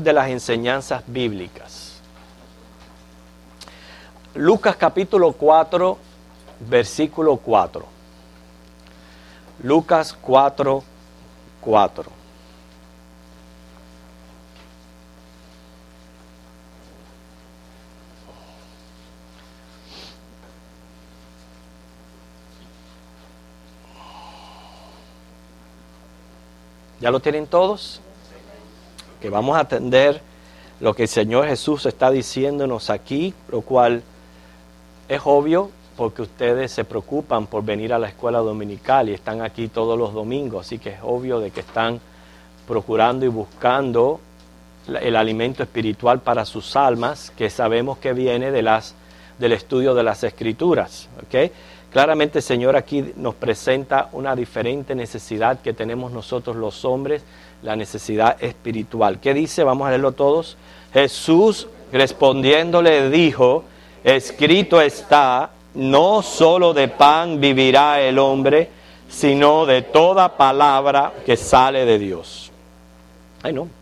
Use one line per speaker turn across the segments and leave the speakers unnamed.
de las enseñanzas bíblicas. Lucas capítulo 4, versículo 4. Lucas 4, 4. ¿Ya lo tienen todos? Que vamos a atender lo que el Señor Jesús está diciéndonos aquí, lo cual es obvio porque ustedes se preocupan por venir a la escuela dominical y están aquí todos los domingos, así que es obvio de que están procurando y buscando el alimento espiritual para sus almas, que sabemos que viene del estudio de las Escrituras, ¿ok? Claramente el Señor aquí nos presenta una diferente necesidad que tenemos nosotros los hombres, la necesidad espiritual. ¿Qué dice? Vamos a leerlo todos. Jesús respondiéndole dijo, escrito está, no solo de pan vivirá el hombre, sino de toda palabra que sale de Dios.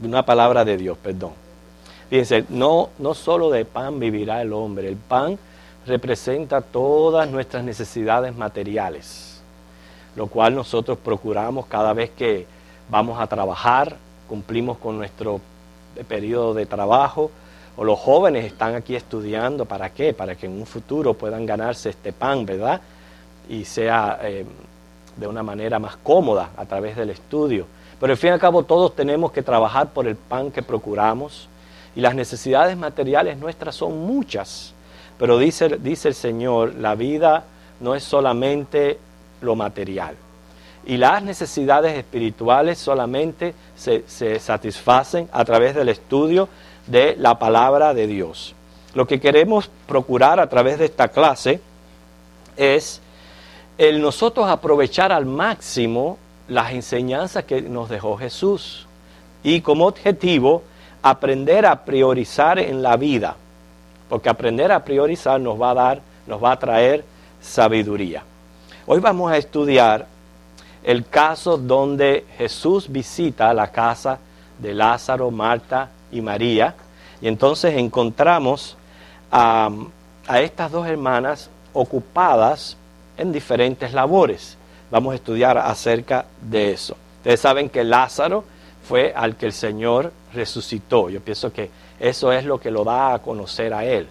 Una palabra de Dios, perdón. Fíjense, no solo de pan vivirá el hombre, el pan representa todas nuestras necesidades materiales, lo cual nosotros procuramos cada vez que vamos a trabajar, cumplimos con nuestro periodo de trabajo, o los jóvenes están aquí estudiando, ¿para qué? Para que en un futuro puedan ganarse este pan, ¿verdad? Y sea de una manera más cómoda a través del estudio. Pero al fin y al cabo todos tenemos que trabajar por el pan que procuramos, y las necesidades materiales nuestras son muchas. Pero dice el Señor, la vida no es solamente lo material. Y las necesidades espirituales solamente se satisfacen a través del estudio de la palabra de Dios. Lo que queremos procurar a través de esta clase es el nosotros aprovechar al máximo las enseñanzas que nos dejó Jesús. Y como objetivo, aprender a priorizar en la vida. Porque aprender a priorizar nos va a traer sabiduría. Hoy vamos a estudiar el caso donde Jesús visita la casa de Lázaro, Marta y María. Y entonces encontramos a estas dos hermanas ocupadas en diferentes labores. Vamos a estudiar acerca de eso. Ustedes saben que Lázaro fue al que el Señor resucitó. Yo pienso que eso es lo que lo da a conocer a él,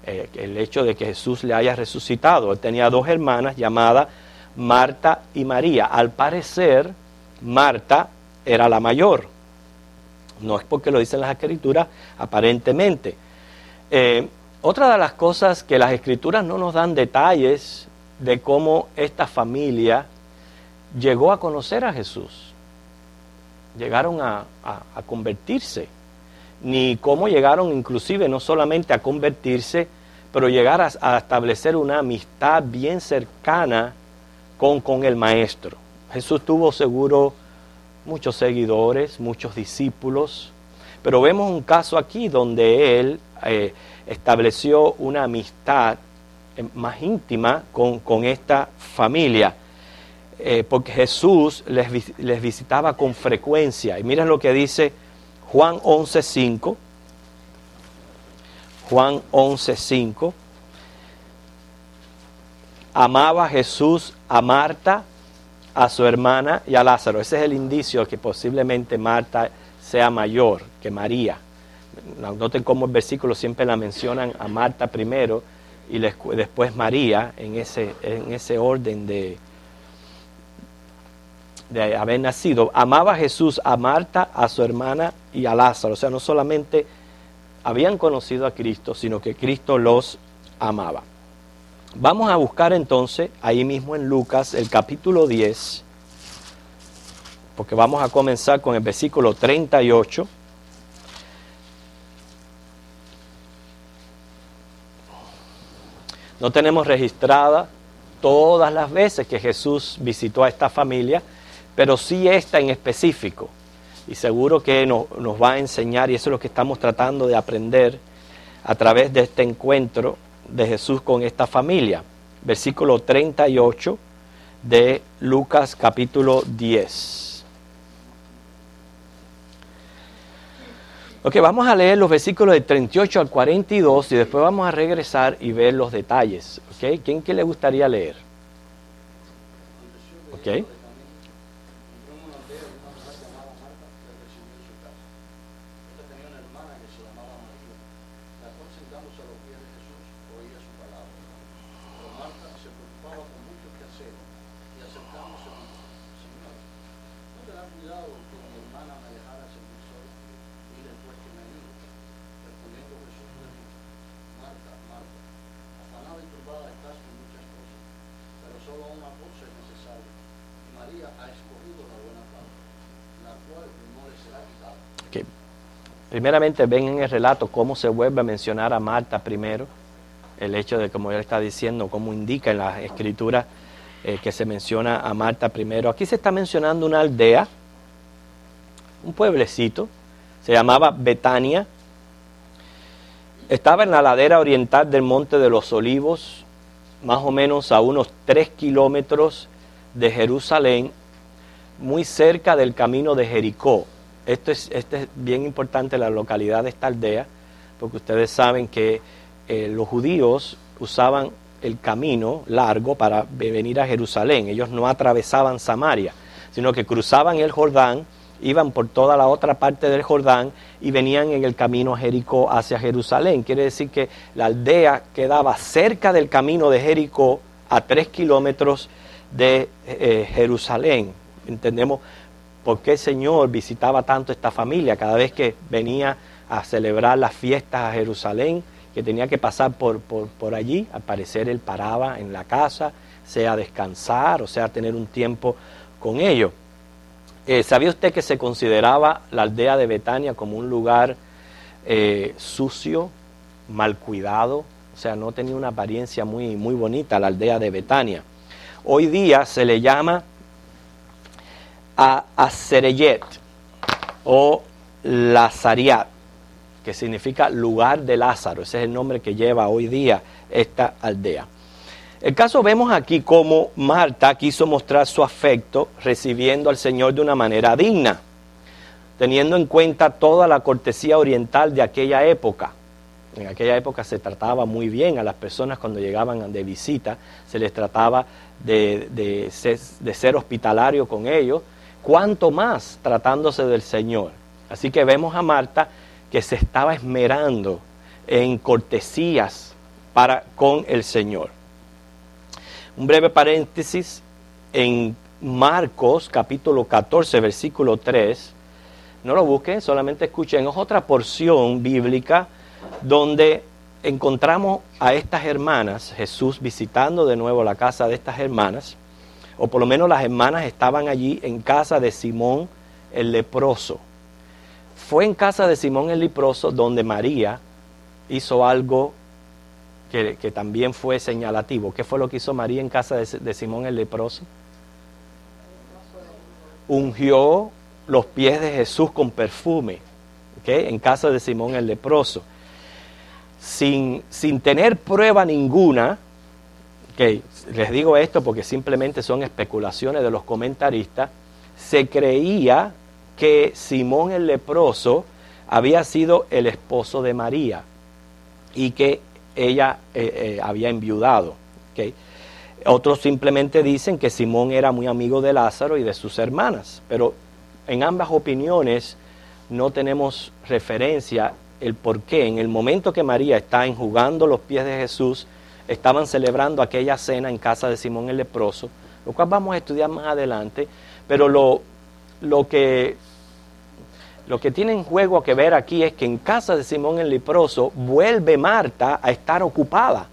el hecho de que Jesús le haya resucitado. Él tenía dos hermanas llamadas Marta y María. Al parecer, Marta era la mayor. No es porque lo dicen las Escrituras, aparentemente. Otra de las cosas que las Escrituras no nos dan detalles de cómo esta familia llegó a conocer a Jesús. Llegaron a convertirse. Ni cómo llegaron inclusive no solamente a convertirse, pero llegar a establecer una amistad bien cercana con el Maestro. Jesús tuvo seguro muchos seguidores, muchos discípulos, pero vemos un caso aquí donde Él estableció una amistad más íntima con esta familia, porque Jesús les visitaba con frecuencia. Y miren lo que dice Juan 11:5. Juan 11:5. Amaba Jesús a Marta, a su hermana y a Lázaro. Ese es el indicio que posiblemente Marta sea mayor que María. Noten cómo el versículo siempre la mencionan a Marta primero y después María en ese orden de haber nacido. Amaba Jesús a Marta, a su hermana y a Lázaro. O sea, no solamente habían conocido a Cristo, sino que Cristo los amaba. Vamos a buscar entonces, ahí mismo en Lucas, el capítulo 10, porque vamos a comenzar con el versículo 38. No tenemos registrada todas las veces que Jesús visitó a esta familia, pero sí esta en específico. Y seguro que nos va a enseñar, y eso es lo que estamos tratando de aprender a través de este encuentro de Jesús con esta familia. Versículo 38 de Lucas capítulo 10. Ok, vamos a leer los versículos del 38 al 42 y después vamos a regresar y ver los detalles. Ok, ¿quién le gustaría leer? Ok. Okay. Primeramente ven en el relato cómo se vuelve a mencionar a Marta primero, el hecho de, como él está diciendo, cómo indica en la escritura que se menciona a Marta primero. Aquí se está mencionando una aldea, un pueblecito, se llamaba Betania, estaba en la ladera oriental del Monte de los Olivos, más o menos a unos 3 kilómetros de Jerusalén, muy cerca del camino de Jericó. Esto es bien importante, la localidad de esta aldea, porque ustedes saben que los judíos usaban el camino largo para venir a Jerusalén. Ellos no atravesaban Samaria, sino que cruzaban el Jordán, iban por toda la otra parte del Jordán y venían en el camino a Jericó hacia Jerusalén. Quiere decir que la aldea quedaba cerca del camino de Jericó, a 3 kilómetros de Jerusalén. Entendemos por qué el Señor visitaba tanto esta familia. Cada vez que venía a celebrar las fiestas a Jerusalén, que tenía que pasar por allí, al parecer él paraba en la casa, sea descansar o sea tener un tiempo con ellos. ¿Sabía usted que se consideraba la aldea de Betania como un lugar sucio, mal cuidado? O sea, no tenía una apariencia muy bonita la aldea de Betania. Hoy día se le llama a Azereyet o Lazariat, que significa lugar de Lázaro. Ese es el nombre que lleva hoy día esta aldea. El caso, vemos aquí cómo Marta quiso mostrar su afecto recibiendo al Señor de una manera digna, teniendo en cuenta toda la cortesía oriental de aquella época. En aquella época se trataba muy bien a las personas cuando llegaban de visita, se les trataba de ser hospitalario con ellos, cuanto más tratándose del Señor. Así que vemos a Marta que se estaba esmerando en cortesías con el Señor. Un breve paréntesis, en Marcos capítulo 14, versículo 3, no lo busquen, solamente escuchen, es otra porción bíblica donde encontramos a estas hermanas, Jesús visitando de nuevo la casa de estas hermanas, o por lo menos las hermanas estaban allí en casa de Simón el leproso. Fue en casa de Simón el leproso donde María hizo algo que también fue señalativo. ¿Qué fue lo que hizo María en casa de Simón el leproso? Ungió los pies de Jesús con perfume, ¿okay? En casa de Simón el leproso. Sin tener prueba ninguna, okay, les digo esto porque simplemente son especulaciones de los comentaristas, se creía que Simón el leproso había sido el esposo de María y que ella había enviudado. ¿Okay? Otros simplemente dicen que Simón era muy amigo de Lázaro y de sus hermanas, pero en ambas opiniones no tenemos referencia el por qué. En el momento que María está enjugando los pies de Jesús, estaban celebrando aquella cena en casa de Simón el leproso, lo cual vamos a estudiar más adelante, pero lo que tiene en juego que ver aquí es que en casa de Simón el leproso vuelve Marta a estar ocupada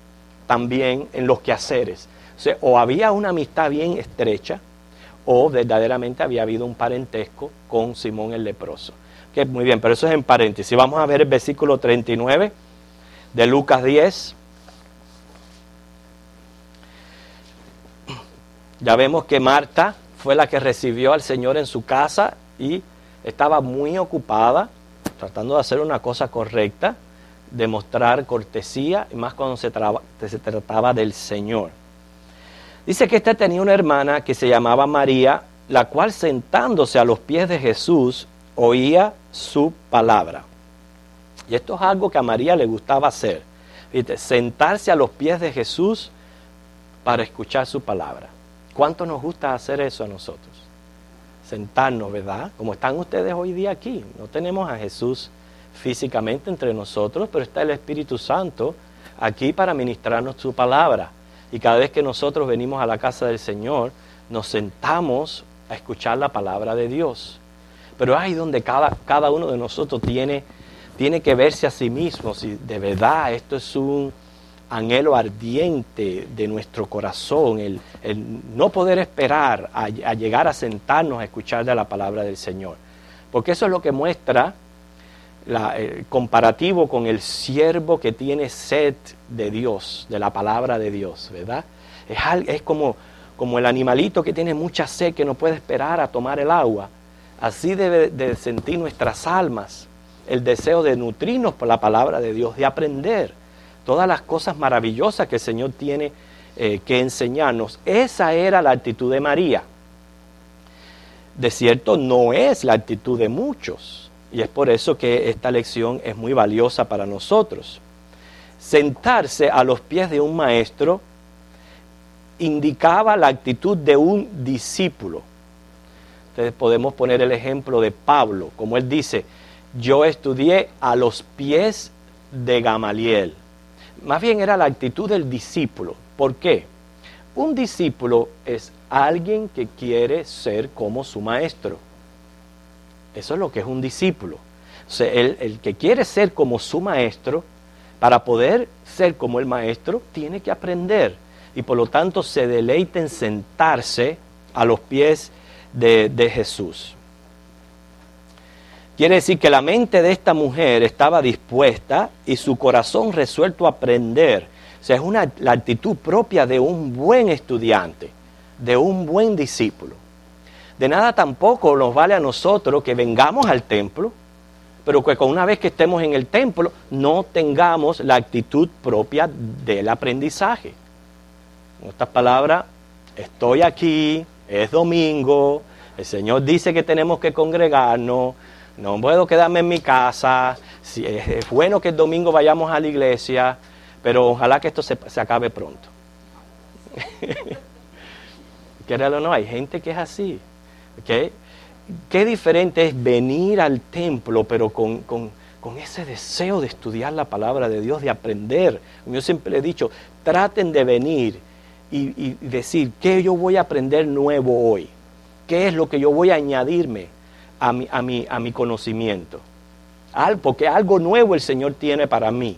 también en los quehaceres. O sea, o había una amistad bien estrecha o verdaderamente había habido un parentesco con Simón el leproso. Okay, muy bien, pero eso es en paréntesis. Vamos a ver el versículo 39 de Lucas 10. Ya vemos que Marta fue la que recibió al Señor en su casa y estaba muy ocupada tratando de hacer una cosa correcta, de mostrar cortesía, y más cuando se trataba del Señor. Dice que ésta tenía una hermana que se llamaba María, la cual sentándose a los pies de Jesús oía su palabra. Y esto es algo que a María le gustaba hacer. Fíjate, sentarse a los pies de Jesús para escuchar su palabra. ¿Cuánto nos gusta hacer eso a nosotros? Sentarnos, ¿verdad? Como están ustedes hoy día aquí. No tenemos a Jesús físicamente entre nosotros, pero está el Espíritu Santo aquí para ministrarnos su palabra. Y cada vez que nosotros venimos a la casa del Señor, nos sentamos a escuchar la palabra de Dios. Pero es ahí donde cada uno de nosotros tiene que verse a sí mismo, si de verdad esto es un anhelo ardiente de nuestro corazón, el no poder esperar a llegar a sentarnos a escuchar de la palabra del Señor. Porque eso es lo que muestra el comparativo con el siervo que tiene sed de Dios, de la palabra de Dios, ¿verdad? Es como el animalito que tiene mucha sed, que no puede esperar a tomar el agua. Así debe de sentir nuestras almas el deseo de nutrirnos por la palabra de Dios, de aprender todas las cosas maravillosas que el Señor tiene que enseñarnos. Esa era la actitud de María. De cierto, no es la actitud de muchos, y es por eso que esta lección es muy valiosa para nosotros. Sentarse a los pies de un maestro indicaba la actitud de un discípulo. Entonces podemos poner el ejemplo de Pablo, como él dice: yo estudié a los pies de Gamaliel. Más bien era la actitud del discípulo. ¿Por qué? Un discípulo es alguien que quiere ser como su maestro. Eso es lo que es un discípulo. O sea, el que quiere ser como su maestro, para poder ser como el maestro, tiene que aprender. Y por lo tanto se deleita en sentarse a los pies de Jesús. Quiere decir que la mente de esta mujer estaba dispuesta y su corazón resuelto a aprender. O sea, es la actitud propia de un buen estudiante, de un buen discípulo. De nada tampoco nos vale a nosotros que vengamos al templo, pero que una vez que estemos en el templo no tengamos la actitud propia del aprendizaje. En otras palabras, estoy aquí, es domingo, el Señor dice que tenemos que congregarnos, no puedo quedarme en mi casa, es bueno que el domingo vayamos a la iglesia, pero ojalá que esto se acabe pronto. Créalo o no, hay gente que es así. ¿Okay? Qué diferente es venir al templo, pero con ese deseo de estudiar la palabra de Dios, de aprender. Como yo siempre he dicho, traten de venir y decir, ¿qué yo voy a aprender nuevo hoy? ¿Qué es lo que yo voy a añadirme a mi conocimiento? Porque algo nuevo el Señor tiene para mí.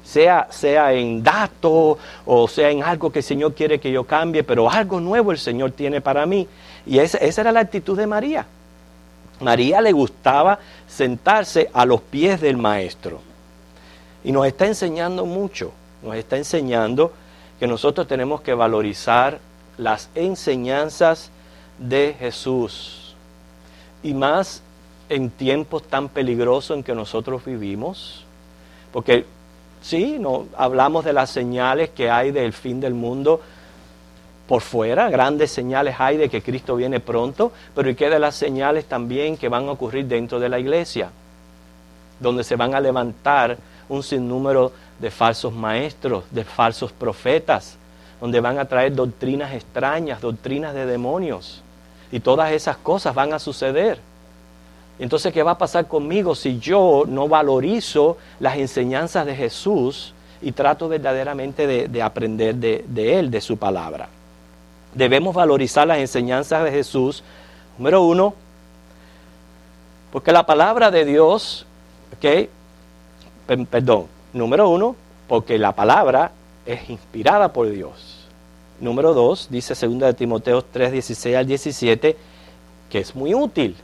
Sea en datos o sea en algo que el Señor quiere que yo cambie, pero algo nuevo el Señor tiene para mí. Y esa era la actitud de María. María le gustaba sentarse a los pies del maestro. Y nos está enseñando mucho. Nos está enseñando que nosotros tenemos que valorizar las enseñanzas de Jesús. Y más en tiempos tan peligrosos en que nosotros vivimos. Porque sí, no hablamos de las señales que hay del fin del mundo por fuera, grandes señales hay de que Cristo viene pronto, pero ¿y qué de las señales también que van a ocurrir dentro de la iglesia? Donde se van a levantar un sinnúmero de falsos maestros, de falsos profetas, donde van a traer doctrinas extrañas, doctrinas de demonios, y todas esas cosas van a suceder. Entonces, ¿qué va a pasar conmigo si yo no valorizo las enseñanzas de Jesús y trato verdaderamente de aprender de Él, de su palabra? Debemos valorizar las enseñanzas de Jesús, número uno, porque la palabra de Dios, número uno, porque la palabra es inspirada por Dios. Número dos, dice 2 de Timoteo 3, 16 al 17, que es muy útil.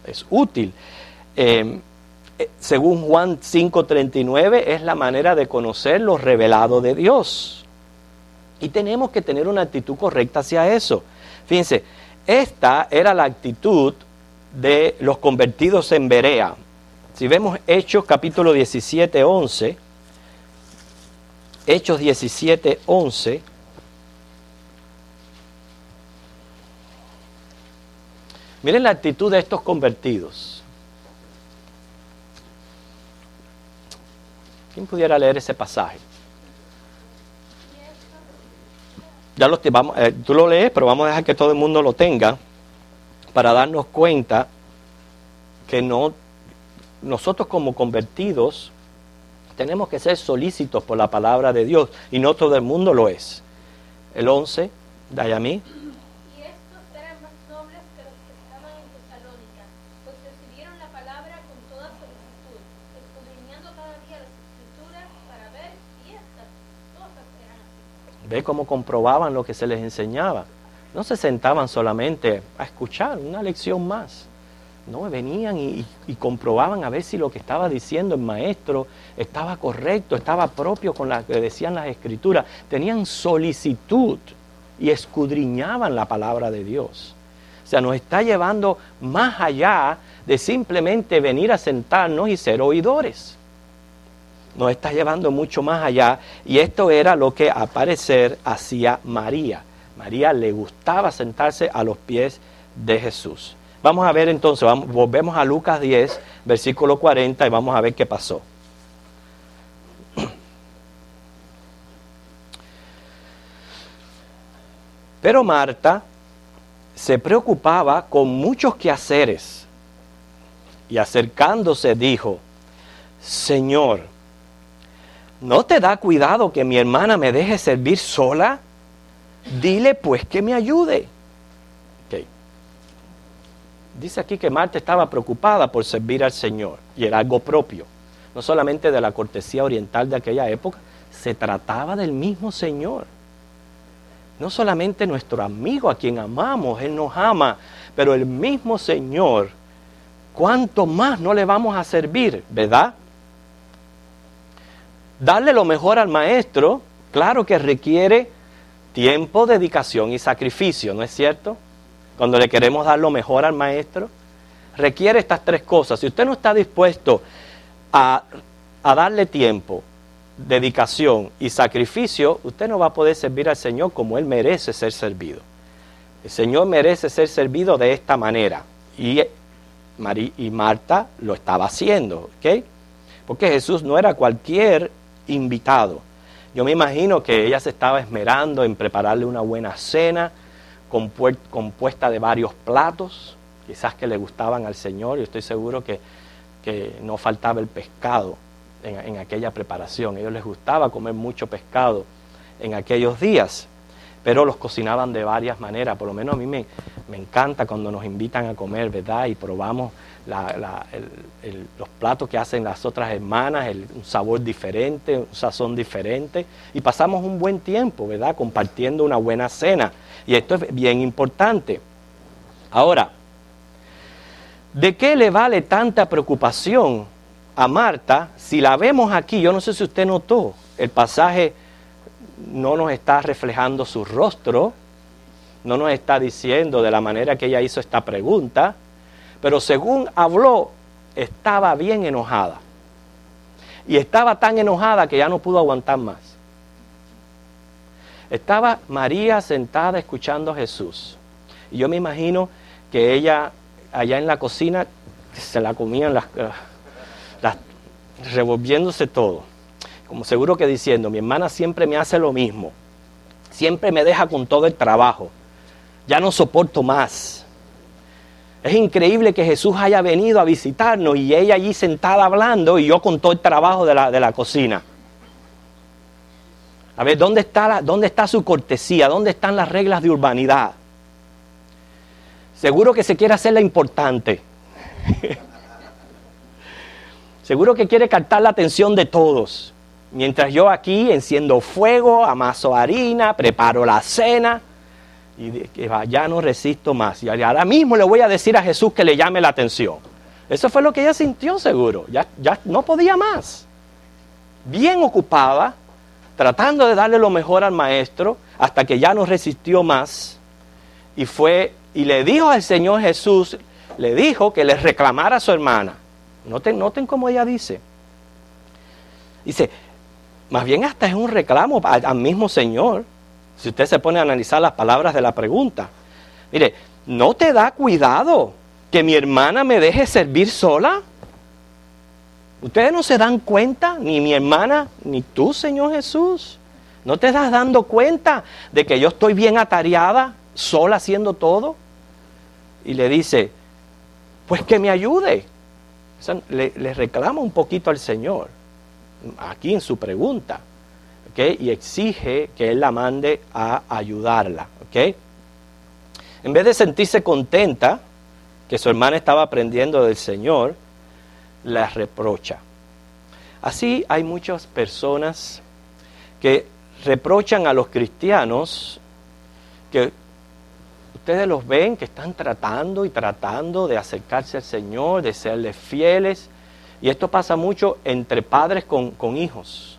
Es útil. Según Juan 5:39, es la manera de conocer lo revelado de Dios. Y tenemos que tener una actitud correcta hacia eso. Fíjense, esta era la actitud de los convertidos en Berea. Si vemos Hechos capítulo 17, 11, Hechos 17, 11, miren la actitud de estos convertidos. ¿Quién pudiera leer ese pasaje? Ya tú lo lees, pero vamos a dejar que todo el mundo lo tenga para darnos cuenta que nosotros como convertidos tenemos que ser solícitos por la palabra de Dios y no todo el mundo lo es. El 11, Dayami.
Y estos eran más nobles que los que estaban en Tesalónica, pues recibieron la palabra con toda solicitud, escudriñando cada día las Escrituras para ver si estas cosas eran así.
Ve cómo comprobaban lo que se les enseñaba. No se sentaban solamente a escuchar una lección más. No, venían y comprobaban a ver si lo que estaba diciendo el maestro estaba correcto, estaba propio con lo que decían las Escrituras. Tenían solicitud y escudriñaban la palabra de Dios. O sea, nos está llevando más allá de simplemente venir a sentarnos y ser oidores. Nos está llevando mucho más allá, y esto era lo que al parecer hacía María. María le gustaba sentarse a los pies de Jesús. Vamos a ver entonces, volvemos a Lucas 10, versículo 40, y vamos a ver qué pasó. Pero Marta se preocupaba con muchos quehaceres, y acercándose dijo: Señor, ¿no te da cuidado que mi hermana me deje servir sola? Dile pues que me ayude. Okay. Dice aquí que Marta estaba preocupada por servir al Señor, y era algo propio, no solamente de la cortesía oriental de aquella época, se trataba del mismo Señor. No solamente nuestro amigo a quien amamos, Él nos ama, pero el mismo Señor, ¿cuánto más no le vamos a servir, verdad? Darle lo mejor al maestro, claro que requiere tiempo, dedicación y sacrificio, ¿no es cierto? Cuando le queremos dar lo mejor al maestro, requiere estas tres cosas. Si usted no está dispuesto a darle tiempo, dedicación y sacrificio, usted no va a poder servir al Señor como Él merece ser servido. El Señor merece ser servido de esta manera, y Marta lo estaba haciendo, ¿ok? Porque Jesús no era cualquier invitado. Yo me imagino que ella se estaba esmerando en prepararle una buena cena, compuesta de varios platos, quizás que le gustaban al Señor. Yo estoy seguro que no faltaba el pescado en aquella preparación. A ellos les gustaba comer mucho pescado en aquellos días, pero los cocinaban de varias maneras. Por lo menos a mí me encanta cuando nos invitan a comer, ¿verdad? Y probamos los platos que hacen las otras hermanas, un sabor diferente, un sazón diferente, y pasamos un buen tiempo, ¿verdad? Compartiendo una buena cena. Y esto es bien importante. Ahora, ¿de qué le vale tanta preocupación a Marta si la vemos aquí? Yo no sé si usted notó, el pasaje no nos está reflejando su rostro, no nos está diciendo de la manera que ella hizo esta pregunta, pero según habló, estaba bien enojada. Y estaba tan enojada que ya no pudo aguantar más. Estaba María sentada escuchando a Jesús. Y yo me imagino que ella, allá en la cocina, se la comían revolviéndose todo. Como seguro que diciendo: mi hermana siempre me hace lo mismo. Siempre me deja con todo el trabajo. Ya no soporto más. Es increíble que Jesús haya venido a visitarnos y ella allí sentada hablando y yo con todo el trabajo de la cocina. A ver, ¿dónde está su cortesía? ¿Dónde están las reglas de urbanidad? Seguro que se quiere hacerla importante. Seguro que quiere captar la atención de todos. Mientras yo aquí enciendo fuego, amaso harina, preparo la cena. Y ya no resisto más. Y ahora mismo le voy a decir a Jesús que le llame la atención. Eso fue lo que ella sintió, seguro. Ya no podía más. Bien ocupada, tratando de darle lo mejor al maestro, hasta que ya no resistió más. Y le dijo al Señor Jesús, le dijo que le reclamara a su hermana. Noten cómo ella dice. Dice, más bien hasta es un reclamo al mismo Señor. Si usted se pone a analizar las palabras de la pregunta. Mire, ¿no te da cuidado que mi hermana me deje servir sola? ¿Ustedes no se dan cuenta, ni mi hermana, ni tú, Señor Jesús? ¿No te estás dando cuenta de que yo estoy bien atareada, sola haciendo todo? Y le dice, pues que me ayude. O sea, le reclama un poquito al Señor, aquí en su pregunta, ¿okay? Y exige que Él la mande a ayudarla, ¿okay? En vez de sentirse contenta que su hermana estaba aprendiendo del Señor, la reprocha. Así hay muchas personas que reprochan a los cristianos, que ustedes los ven que están tratando y tratando de acercarse al Señor, de serles fieles, y esto pasa mucho entre padres con hijos.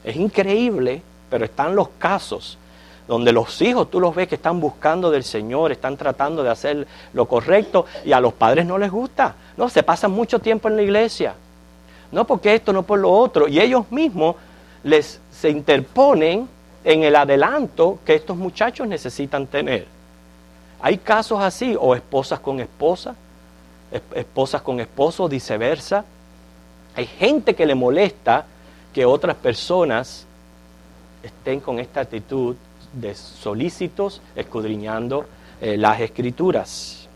Es increíble, pero están los casos donde los hijos tú los ves que están buscando del Señor, están tratando de hacer lo correcto y a los padres no les gusta. No, se pasan mucho tiempo en la iglesia. No porque esto, no por lo otro. Y ellos mismos se interponen en el adelanto que estos muchachos necesitan tener. Hay casos así, o esposas con esposas, esposas con esposos, viceversa. Hay gente que le molesta que otras personas estén con esta actitud de solícitos, escudriñando las Escrituras.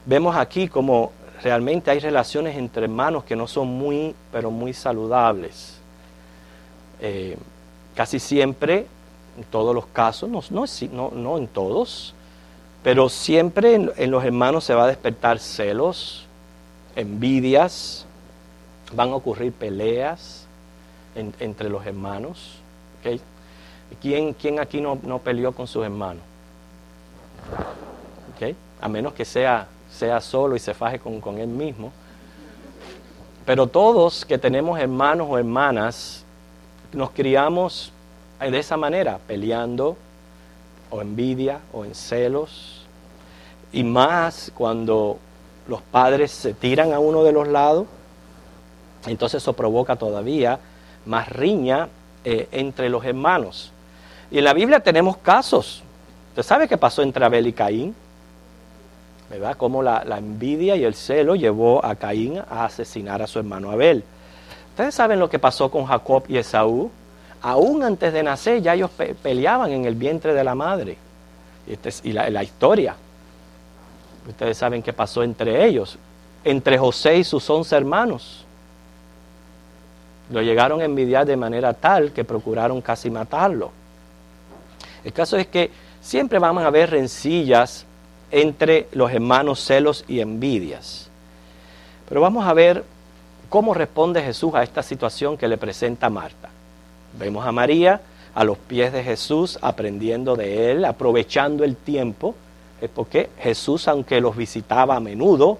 Vemos aquí como realmente hay relaciones entre hermanos que no son muy, pero muy saludables. Casi siempre, en todos los casos, no en todos, pero siempre en los hermanos se va a despertar celos, envidias, van a ocurrir peleas entre los hermanos, ¿okay? ¿Quién aquí no peleó con sus hermanos? ¿Okay? A menos que sea solo y se faje con él mismo. Pero todos que tenemos hermanos o hermanas, nos criamos de esa manera, peleando, o envidia, o en celos. Y más cuando los padres se tiran a uno de los lados, entonces eso provoca todavía más riña entre los hermanos. Y en la Biblia tenemos casos. ¿Usted sabe qué pasó entre Abel y Caín? ¿Verdad? Cómo la envidia y el celo llevó a Caín a asesinar a su hermano Abel. Ustedes saben lo que pasó con Jacob y Esaú. Aún antes de nacer ya ellos peleaban en el vientre de la madre. Y la historia. Ustedes saben qué pasó entre ellos. Entre José y sus 11 hermanos. Lo llegaron a envidiar de manera tal que procuraron casi matarlo. El caso es que siempre van a haber rencillas entre los hermanos, celos y envidias. Pero vamos a ver cómo responde Jesús a esta situación que le presenta Marta. Vemos a María a los pies de Jesús, aprendiendo de él, aprovechando el tiempo, porque Jesús, aunque los visitaba a menudo,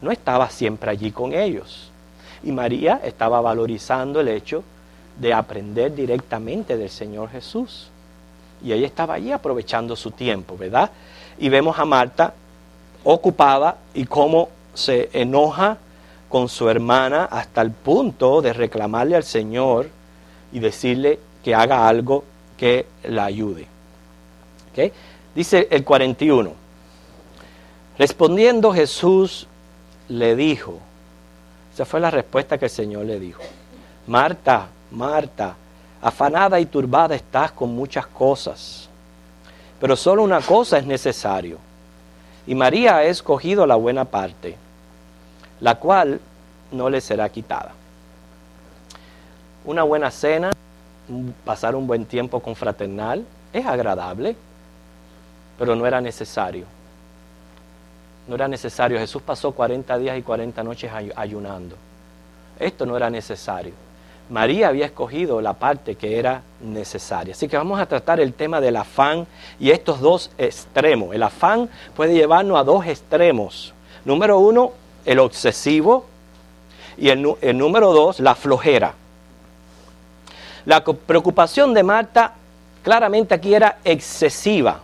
no estaba siempre allí con ellos. Y María estaba valorizando el hecho de aprender directamente del Señor Jesús. Y ella estaba allí aprovechando su tiempo, ¿verdad? Y vemos a Marta ocupada y cómo se enoja con su hermana hasta el punto de reclamarle al Señor y decirle que haga algo que la ayude. ¿Okay? Dice el 41. Respondiendo Jesús le dijo, esa fue la respuesta que el Señor le dijo: Marta, Marta, afanada y turbada estás con muchas cosas, pero solo una cosa es necesario. Y María ha escogido la buena parte, la cual no le será quitada. Una buena cena, pasar un buen tiempo confraternal, es agradable, pero no era necesario. No era necesario. Jesús pasó 40 días y 40 noches ayunando. Esto no era necesario. María había escogido la parte que era necesaria. Así que vamos a tratar el tema del afán y estos dos extremos. El afán puede llevarnos a dos extremos. Número uno, el obsesivo, y el número dos, la flojera. La preocupación de Marta claramente aquí era excesiva.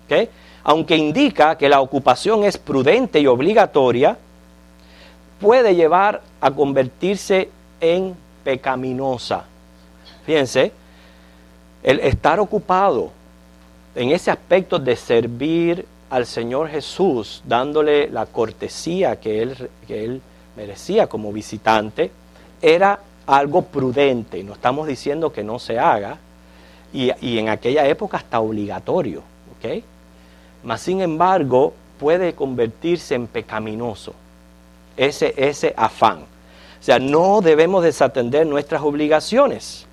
¿Okay? Aunque indica que la ocupación es prudente y obligatoria, puede llevar a convertirse en pecaminosa. Fíjense, el estar ocupado en ese aspecto de servir al Señor Jesús, dándole la cortesía que Él merecía como visitante, era algo prudente. No estamos diciendo que no se haga, y en aquella época hasta obligatorio, ¿ok? Mas sin embargo, puede convertirse en pecaminoso, ese afán. O sea, no debemos desatender nuestras obligaciones,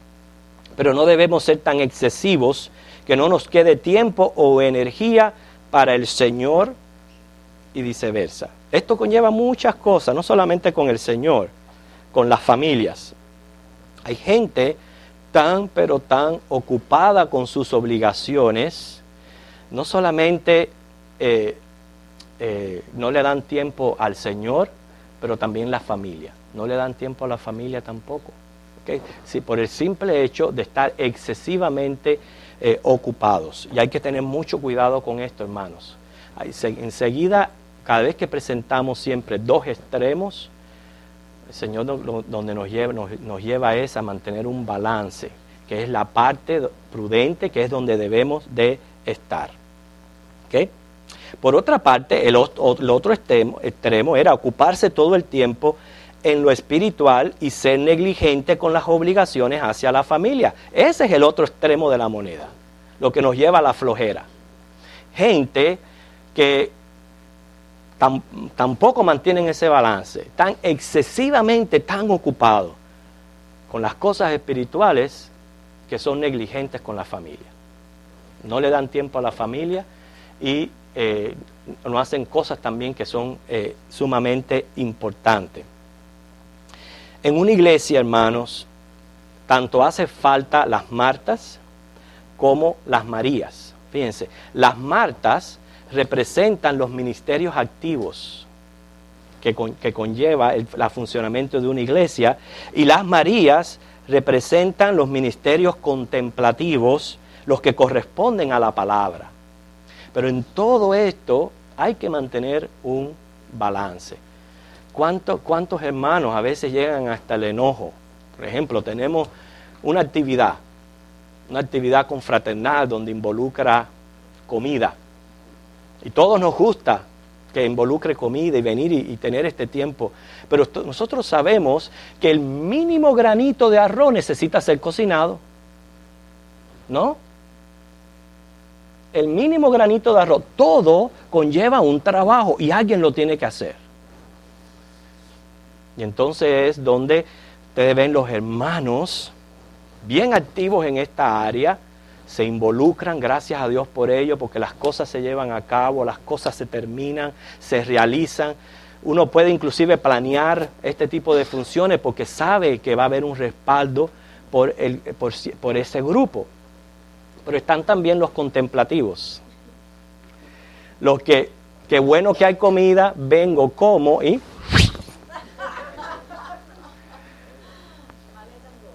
pero no debemos ser tan excesivos que no nos quede tiempo o energía para el Señor y viceversa. Esto conlleva muchas cosas, no solamente con el Señor, con las familias. Hay gente pero tan ocupada con sus obligaciones, no solamente no le dan tiempo al Señor, pero también la familia. No le dan tiempo a la familia tampoco. ¿Okay? Sí, por el simple hecho de estar excesivamente ocupados. Y hay que tener mucho cuidado con esto, hermanos. Enseguida, cada vez que presentamos siempre dos extremos, el Señor donde nos lleva es a mantener un balance, que es la parte prudente, que es donde debemos de estar. ¿Okay? Por otra parte, el otro extremo era ocuparse todo el tiempo en lo espiritual y ser negligente con las obligaciones hacia la familia. Ese es el otro extremo de la moneda, lo que nos lleva a la flojera. Gente que tampoco mantienen ese balance, tan excesivamente tan ocupados con las cosas espirituales que son negligentes con la familia. No le dan tiempo a la familia y no hacen cosas también que son sumamente importantes. En una iglesia, hermanos, tanto hace falta las Martas como las Marías. Fíjense, las Martas representan los ministerios activos que conlleva el funcionamiento de una iglesia, y las Marías representan los ministerios contemplativos, los que corresponden a la palabra. Pero en todo esto hay que mantener un balance. ¿Cuántos hermanos a veces llegan hasta el enojo? Por ejemplo, tenemos una actividad confraternal donde involucra comida. Y todos nos gusta que involucre comida y venir y tener este tiempo. Pero nosotros sabemos que el mínimo granito de arroz necesita ser cocinado, ¿no? El mínimo granito de arroz, todo conlleva un trabajo y alguien lo tiene que hacer. Y entonces es donde ustedes ven los hermanos bien activos en esta área, se involucran, gracias a Dios por ello, porque las cosas se llevan a cabo, las cosas se terminan, se realizan. Uno puede inclusive planear este tipo de funciones porque sabe que va a haber un respaldo por ese grupo. Pero están también los contemplativos. Los que, qué bueno que hay comida, vengo, como y...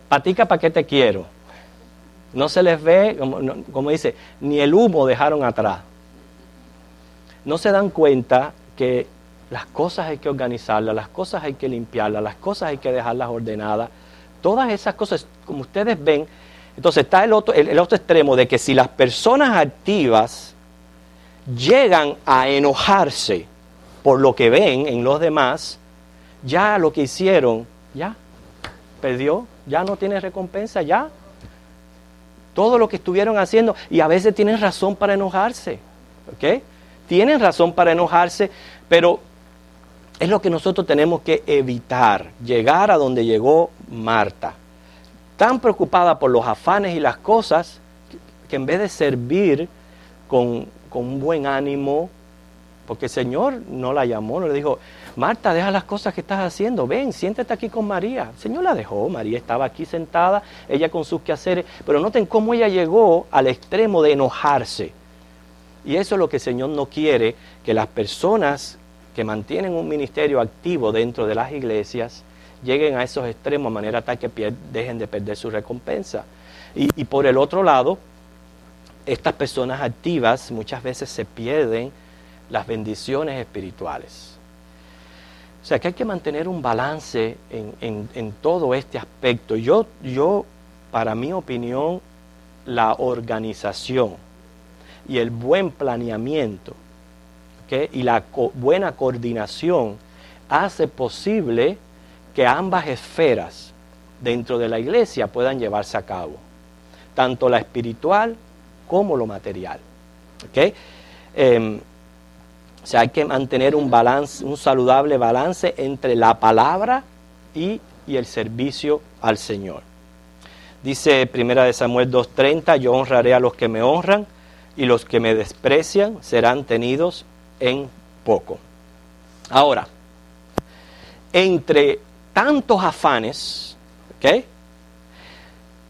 Patica, ¿para qué te quiero? No se les ve, como dice, ni el humo dejaron atrás. No se dan cuenta que las cosas hay que organizarlas, las cosas hay que limpiarlas, las cosas hay que dejarlas ordenadas. Todas esas cosas, como ustedes ven, entonces está el otro extremo de que si las personas activas llegan a enojarse por lo que ven en los demás, ya lo que hicieron, ya perdió, ya no tiene recompensa, ya. Todo lo que estuvieron haciendo, y a veces tienen razón para enojarse, ¿ok? Tienen razón para enojarse, pero es lo que nosotros tenemos que evitar, llegar a donde llegó Marta, tan preocupada por los afanes y las cosas, que en vez de servir con un buen ánimo, porque el Señor no la llamó, no le dijo, Marta, deja las cosas que estás haciendo, ven, siéntate aquí con María. El Señor la dejó, María estaba aquí sentada, ella con sus quehaceres, pero noten cómo ella llegó al extremo de enojarse. Y eso es lo que el Señor no quiere, que las personas que mantienen un ministerio activo dentro de las iglesias lleguen a esos extremos de manera tal que dejen de perder su recompensa. Y por el otro lado, estas personas activas muchas veces se pierden las bendiciones espirituales. O sea que hay que mantener un balance en todo este aspecto. Yo, para mi opinión, la organización y el buen planeamiento, ¿okay? Y la buena coordinación hace posible que ambas esferas dentro de la iglesia puedan llevarse a cabo, tanto la espiritual como lo material. ¿Okay? O sea, hay que mantener un balance, un saludable balance entre la palabra y el servicio al Señor. Dice 1 Samuel 2:30, yo honraré a los que me honran y los que me desprecian serán tenidos en poco. Ahora, entre tantos afanes, ¿okay?,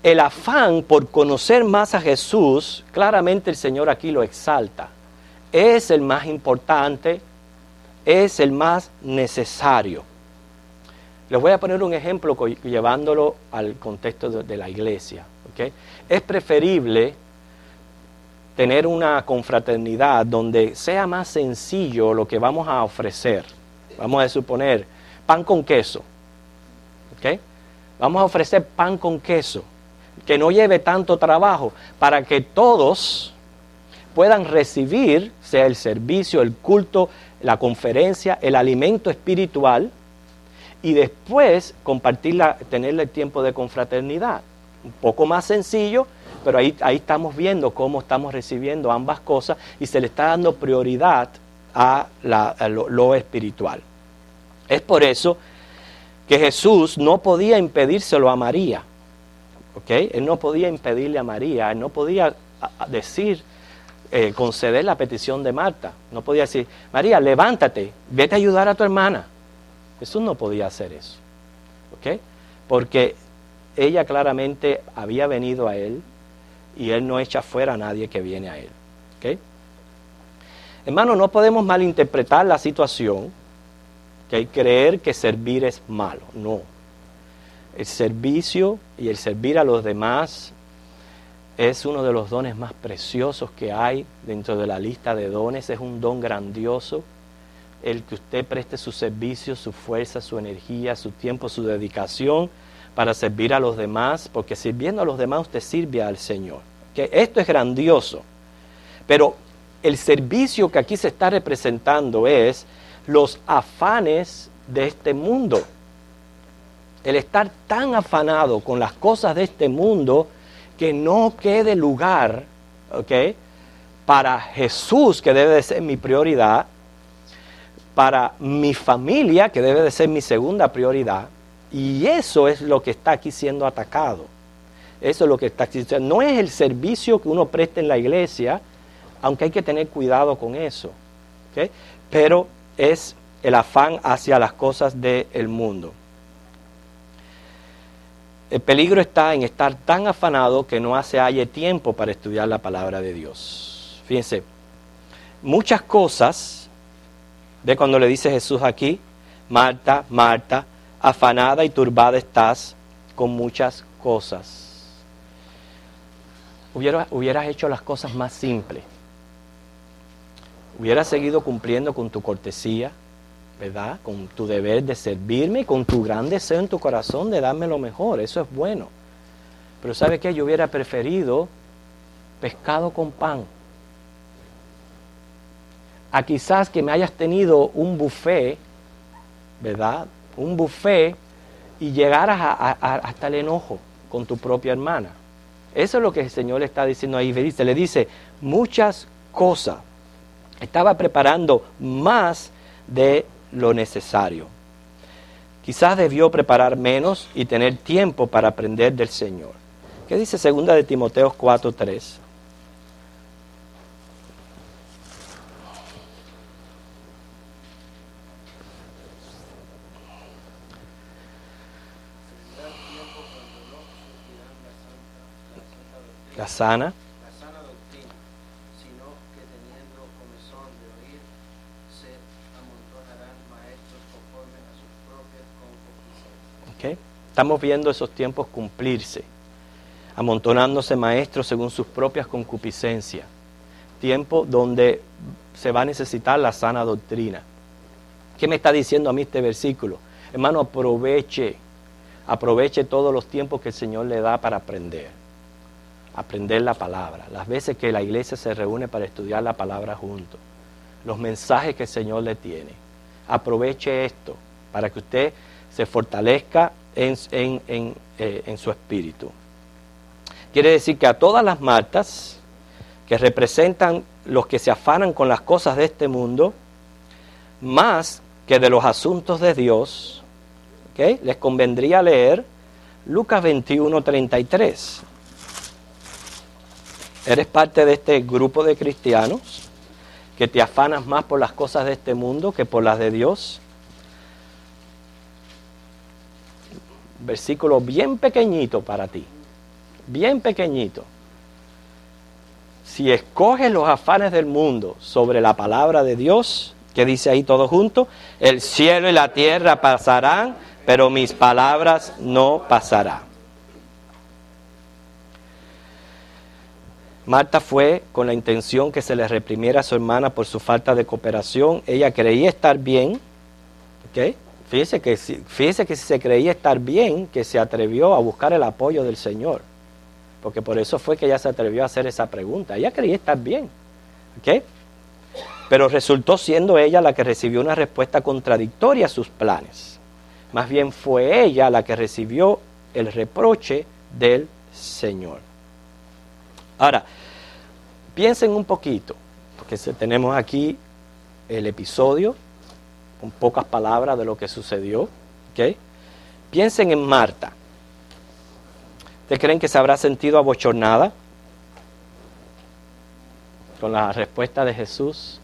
el afán por conocer más a Jesús, claramente el Señor aquí lo exalta. Es el más importante, es el más necesario. Les voy a poner un ejemplo llevándolo al contexto de la iglesia. ¿Okay? Es preferible tener una confraternidad donde sea más sencillo lo que vamos a ofrecer. Vamos a suponer pan con queso. ¿Okay? Vamos a ofrecer pan con queso, que no lleve tanto trabajo, para que todos puedan recibir, sea el servicio, el culto, la conferencia, el alimento espiritual, y después tenerle el tiempo de confraternidad. Un poco más sencillo, pero ahí estamos viendo cómo estamos recibiendo ambas cosas y se le está dando prioridad a lo espiritual. Es por eso que Jesús no podía impedírselo a María. ¿Okay? Él no podía impedirle a María, él no podía conceder la petición de Marta. No podía decir, María, levántate, vete a ayudar a tu hermana. Jesús no podía hacer eso. ¿Okay? Porque ella claramente había venido a él y él no echa fuera a nadie que viene a él. ¿Okay? Hermano, no podemos malinterpretar la situación, ¿okay?, creer que servir es malo. No. El servicio y el servir a los demás es uno de los dones más preciosos que hay dentro de la lista de dones. Es un don grandioso el que usted preste su servicio, su fuerza, su energía, su tiempo, su dedicación para servir a los demás, porque sirviendo a los demás usted sirve al Señor. ¿Okay? Esto es grandioso, pero el servicio que aquí se está representando es los afanes de este mundo. El estar tan afanado con las cosas de este mundo que no quede lugar, ¿okay?, para Jesús, que debe de ser mi prioridad, para mi familia, que debe de ser mi segunda prioridad, y eso es lo que está aquí siendo atacado. Eso es lo que está aquí. No es el servicio que uno presta en la iglesia, aunque hay que tener cuidado con eso, ¿okay?, pero es el afán hacia las cosas del mundo. El peligro está en estar tan afanado que no se halle tiempo para estudiar la palabra de Dios. Fíjense, muchas cosas, ve cuando le dice Jesús aquí, Marta, Marta, afanada y turbada estás con muchas cosas. Hubieras hecho las cosas más simples. Hubieras seguido cumpliendo con tu cortesía, ¿verdad?, con tu deber de servirme, con tu gran deseo en tu corazón de darme lo mejor. Eso es bueno. Pero ¿sabe qué? Yo hubiera preferido pescado con pan a quizás que me hayas tenido un buffet, ¿verdad?, un buffet, y llegaras hasta el enojo con tu propia hermana. Eso es lo que el Señor le está diciendo ahí. Le dice muchas cosas. Estaba preparando más de lo necesario. Quizás debió preparar menos y tener tiempo para aprender del Señor. ¿Qué dice 2 de Timoteo 4:3? La sana
doctrina, sino que teniendo comezón de oír, se amontonarán maestros conforme a sus propias concupiscencias.
¿Okay? Estamos viendo esos tiempos cumplirse, amontonándose maestros según sus propias concupiscencias. Tiempo donde se va a necesitar la sana doctrina. ¿Qué me está diciendo a mí este versículo? Hermano, aproveche todos los tiempos que el Señor le da para aprender la palabra, las veces que la iglesia se reúne para estudiar la palabra juntos, los mensajes que el Señor le tiene. Aproveche esto, para que usted se fortalezca en su espíritu. Quiere decir que a todas las Martas, que representan los que se afanan con las cosas de este mundo, más que de los asuntos de Dios, ¿okay?, les convendría leer Lucas 21:33. Eres parte de este grupo de cristianos que te afanas más por las cosas de este mundo que por las de Dios. Versículo bien pequeñito para ti, bien pequeñito. Si escoges los afanes del mundo sobre la palabra de Dios, que dice ahí todo junto, el cielo y la tierra pasarán, pero mis palabras no pasarán. Marta fue con la intención que se le reprimiera a su hermana por su falta de cooperación. Ella creía estar bien, ¿ok? Fíjese que si se creía estar bien, que se atrevió a buscar el apoyo del Señor. Porque por eso fue que ella se atrevió a hacer esa pregunta. Ella creía estar bien, ¿ok? Pero resultó siendo ella la que recibió una respuesta contradictoria a sus planes. Más bien fue ella la que recibió el reproche del Señor. Ahora, piensen un poquito, porque tenemos aquí el episodio, con pocas palabras de lo que sucedió, ¿ok? Piensen en Marta. ¿Ustedes creen que se habrá sentido abochornada con la respuesta de Jesús?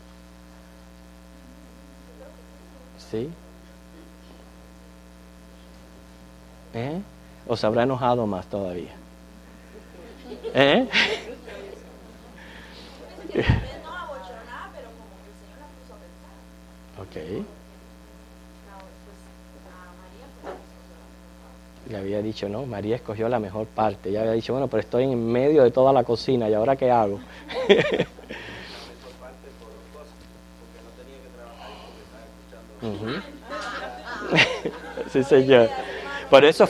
¿Sí? ¿O se habrá enojado más todavía?
No abochornada, pero como que el Señor la puso a pensar.
Ok.
María
Le había dicho, no, María escogió la mejor parte. Ella había dicho, bueno, pero estoy en medio de toda la cocina, ¿y ahora qué hago? Sí, señor. Por eso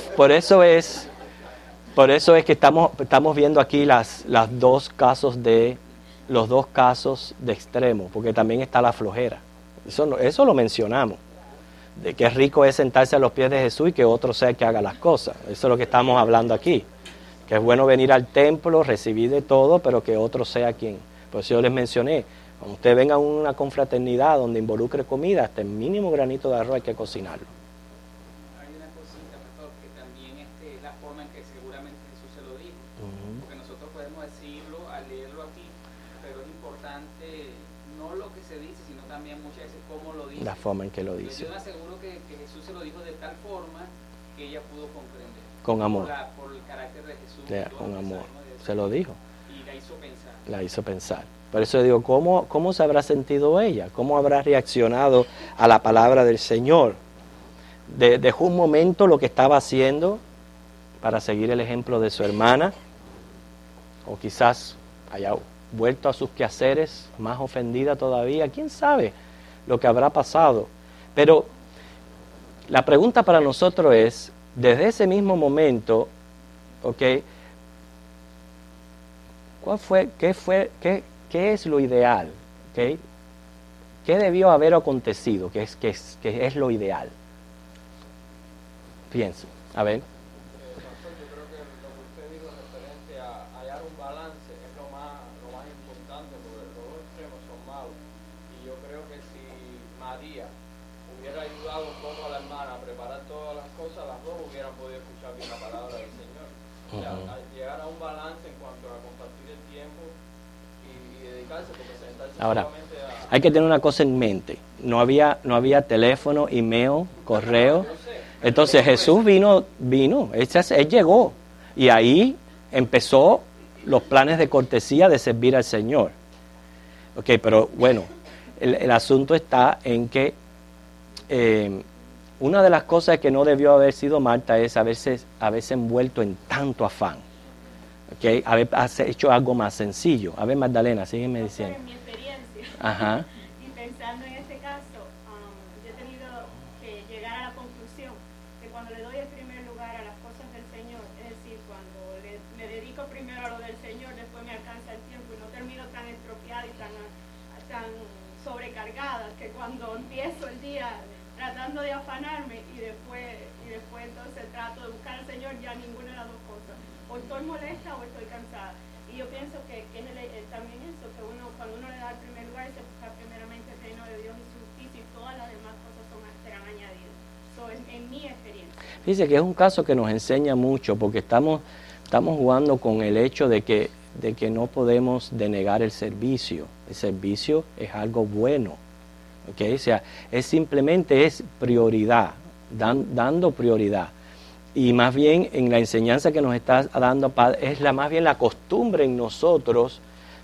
es que estamos viendo aquí los dos casos de extremo, porque también está la flojera. Eso lo mencionamos, de que rico es sentarse a los pies de Jesús y que otro sea el que haga las cosas. Eso es lo que estamos hablando aquí, que es bueno venir al templo, recibir de todo, pero que otro sea quien. Por eso yo les mencioné, cuando usted venga a una confraternidad donde involucre comida, hasta el mínimo granito de arroz hay que cocinarlo.
Hay una cosita, pastor, que también es la forma en que seguramente Jesús se lo dijo. Porque nosotros podemos decirlo al leerlo aquí, pero es importante no lo que se dice, sino también muchas veces cómo lo dice.
La forma en que lo dice.
Yo me aseguro que Jesús se lo dijo de tal forma que ella pudo comprender.
Con amor.
Por el carácter de Jesús.
Con amor. Se lo dijo.
Y la hizo pensar.
La hizo pensar. Por eso digo, ¿cómo se habrá sentido ella? ¿Cómo habrá reaccionado a la palabra del Señor? Dejó un momento lo que estaba haciendo para seguir el ejemplo de su hermana, o quizás haya vuelto a sus quehaceres más ofendida todavía. ¿Quién sabe lo que habrá pasado? Pero la pregunta para nosotros es, desde ese mismo momento, ¿ok? ¿Qué es lo ideal? ¿Okay? ¿Qué debió haber acontecido? ¿Qué es lo ideal? Piensen, a ver.
Pastor, yo creo que lo que usted dijo referente a hallar un balance es lo más importante, porque los dos extremos son malos. Y yo creo que si María hubiera ayudado un poco a la hermana a preparar todas las cosas, las dos hubieran podido escuchar bien la palabra del Señor. O sea, llegar a un balance en cuanto a compartir el tiempo y dedicarse, porque sentarse
Ahora,
solamente a...
hay que tener una cosa en mente. No había teléfono, email, correo. Entonces Jesús vino, él llegó. Y ahí empezó los planes de cortesía de servir al Señor. Ok, pero bueno, el asunto está en que una de las cosas que no debió haber sido Marta es haberse envuelto en tanto afán. Okay, haber hecho algo más sencillo. A ver, Magdalena, sígueme diciendo.
En mi experiencia,
Ajá.
y pensando en este caso, yo he tenido que llegar a la conclusión que cuando le doy el primer lugar a las cosas del Señor, es decir, cuando me dedico primero a lo del Señor, después me alcanza el tiempo y no termino tan estropeada y tan sobrecargada que cuando empiezo el día
tratando de afanarme y después entonces trato de buscar al Señor, ya ninguna de las dos cosas. O estoy molesta o estoy cansada. Y yo pienso que es también eso, que cuando uno le da el primer lugar, se busca primeramente el reino de Dios y su justicia, y todas las demás cosas serán añadidas. Eso es en mi experiencia.
Fíjese que es un caso que nos enseña mucho, porque estamos jugando con el hecho de que no podemos denegar el servicio. El servicio es algo bueno. ¿Okay? O sea, es prioridad, dando prioridad. Y más bien en la enseñanza que nos está dando es más bien la costumbre en nosotros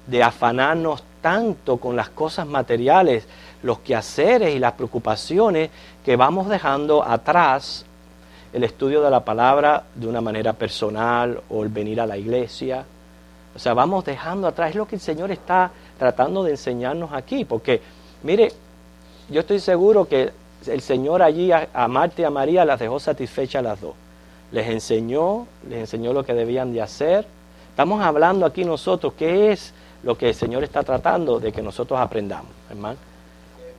de afanarnos tanto con las cosas materiales, los quehaceres y las preocupaciones, que vamos dejando atrás el estudio de la palabra de una manera personal o el venir a la iglesia. O sea, vamos dejando atrás. Es lo que el Señor está tratando de enseñarnos aquí. Porque, mire, yo estoy seguro que el Señor allí a Marta y a María las dejó satisfechas a las dos. Les enseñó lo que debían de hacer. Estamos hablando aquí nosotros qué es lo que el Señor está tratando de que nosotros aprendamos, hermano.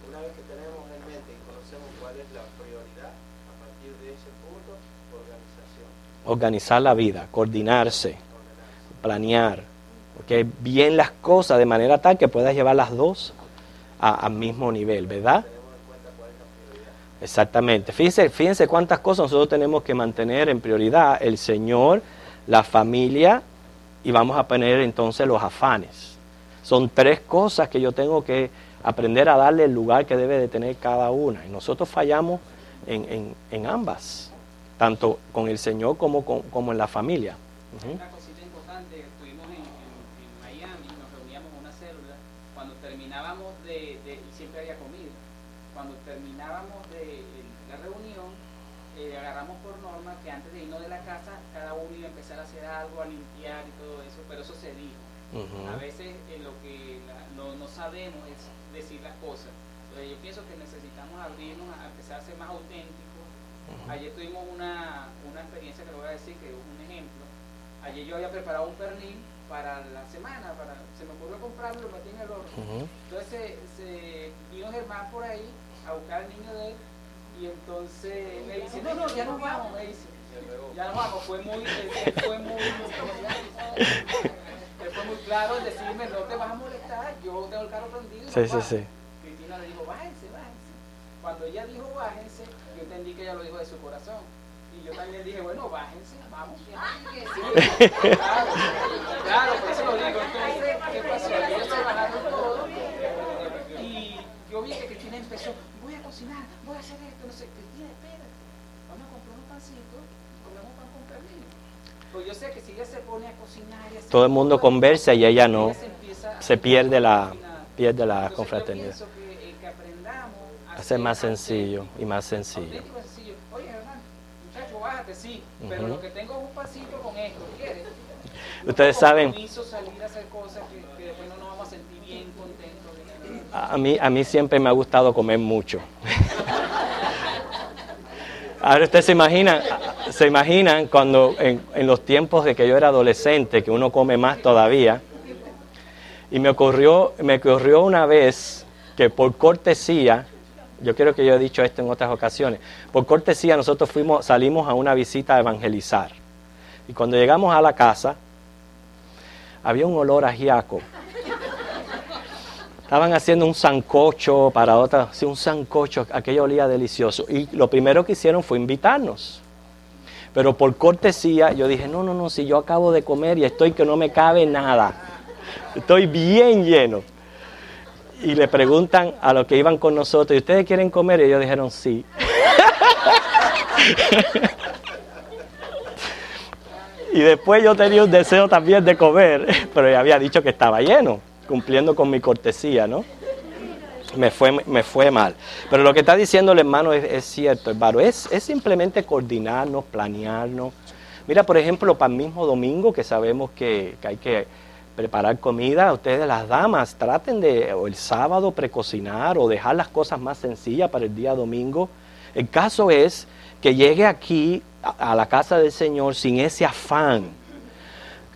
Una vez que tenemos en mente y conocemos cuál es la prioridad, a partir de ese punto, organización.
Organizar la vida, coordinarse, planear, porque bien las cosas de manera tal que puedas llevar las dos al mismo nivel, ¿verdad? Exactamente. Fíjense cuántas cosas nosotros tenemos que mantener en prioridad: el Señor, la familia, y vamos a poner entonces los afanes. Son tres cosas que yo tengo que aprender a darle el lugar que debe de tener cada una. Y nosotros fallamos en ambas, tanto con el Señor como en la familia.
Una cosita importante, estuvimos en Miami, nos reuníamos en una célula, cuando terminábamos y siempre había comida, cuando terminábamos de la reunión, agarramos por norma que antes de irnos de la casa, cada uno iba a empezar a hacer algo, a limpiar y todo eso, pero eso se dijo. A veces lo que no sabemos es decir las cosas. Entonces yo pienso que necesitamos abrirnos a empezar a ser más auténticos. Ayer tuvimos una experiencia que le voy a decir, que es un ejemplo. Ayer yo había preparado un pernil para la semana, se me ocurrió comprarlo y lo metí en el horno. Entonces se vino Germán por ahí a buscar al niño de él, y entonces me dice, no, ya nos vamos, me dice. Ya nos vamos, fue muy claro en decirme, no te vas a molestar, yo tengo el carro prendido.
Sí.
Cristina le dijo, bájense. Cuando ella dijo bájense, yo entendí que ella lo dijo de su corazón. Y yo también dije, bueno, bájense, vamos. Sí, claro, por eso lo digo. Entonces, ¿qué pasó? Ellos se bajaron todo. Y yo vi que Cristina empezó, voy a cocinar, voy a hacer esto, no sé. Cristina, espera, vamos a comprar unos pancitos, comemos pan con pernil. Pues yo sé que si ella se pone a cocinar y
todo el mundo conversa y ella no, se pierde la
entonces,
confraternidad.
Yo pienso que aprendamos a
ser más sencillo y más sencillo.
Sencillo. Oye, Hernán, muchacho, bájate, sí, pero lo que tengo es un pasito con esto, ¿quieres?
Ustedes saben,
Salir a hacer cosas que después no nos vamos a sentir bien contentos.
a mí siempre me ha gustado comer mucho. Ahora ustedes se imaginan cuando en los tiempos de que yo era adolescente, que uno come más todavía. Y me ocurrió una vez que por cortesía, yo creo que yo he dicho esto en otras ocasiones, por cortesía nosotros salimos a una visita a evangelizar. Y cuando llegamos a la casa, había un olor a ajiaco. Estaban haciendo un sancocho para otra, sí, un sancocho, aquello olía delicioso. Y lo primero que hicieron fue invitarnos. Pero por cortesía yo dije, no, si yo acabo de comer y estoy que no me cabe nada. Estoy bien lleno. Y le preguntan a los que iban con nosotros, ¿y ustedes quieren comer? Y ellos dijeron, sí. Y después yo tenía un deseo también de comer, pero ya había dicho que estaba lleno, cumpliendo con mi cortesía, ¿no? Me fue mal. Pero lo que está diciendo el hermano es cierto, hermano. Es simplemente coordinarnos, planearnos. Mira, por ejemplo, para el mismo domingo, que sabemos que hay que preparar comida, ustedes las damas traten o el sábado precocinar o dejar las cosas más sencillas para el día domingo. El caso es que llegue aquí a la casa del Señor sin ese afán,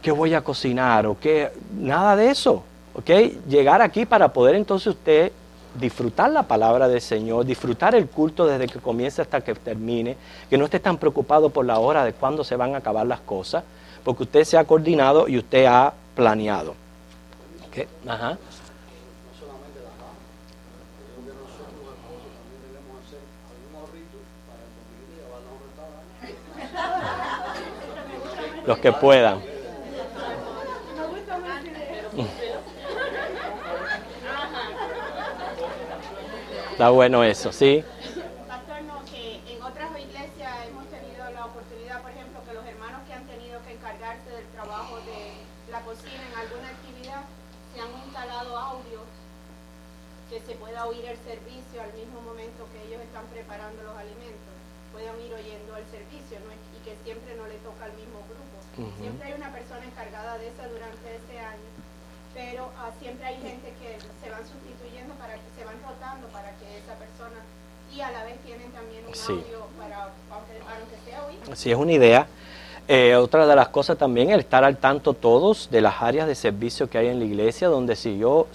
que voy a cocinar o que nada de eso, ¿ok? Llegar aquí para poder entonces usted disfrutar la palabra del Señor, disfrutar el culto desde que comience hasta que termine, que no esté tan preocupado por la hora de cuándo se van a acabar las cosas, porque usted se ha coordinado y usted ha planeado. ¿Okay? Ajá.
No solamente la cama, creo que nosotros los esposos también debemos hacer algunos ritos para el domingo y llevarnos a restaurantes.
Los que puedan. Está bueno eso, ¿sí?
Pastor, no, que en otras iglesias hemos tenido la oportunidad, por ejemplo, que los hermanos que han tenido que encargarse del trabajo de la cocina en alguna actividad, se han instalado audios que se pueda oír el servicio al mismo momento que ellos están preparando los alimentos, puedan ir oyendo el servicio, ¿no? Y que siempre no le toca al mismo grupo. Siempre hay una persona encargada de eso durante ese año, pero siempre hay gente que se van sustituyendo, para que se van rotando para que esa persona, y a la vez tienen también un audio para aunque sea oído.
Sí, es una idea. Otra de las cosas también es estar al tanto todos de las áreas de servicio que hay en la iglesia, donde si yo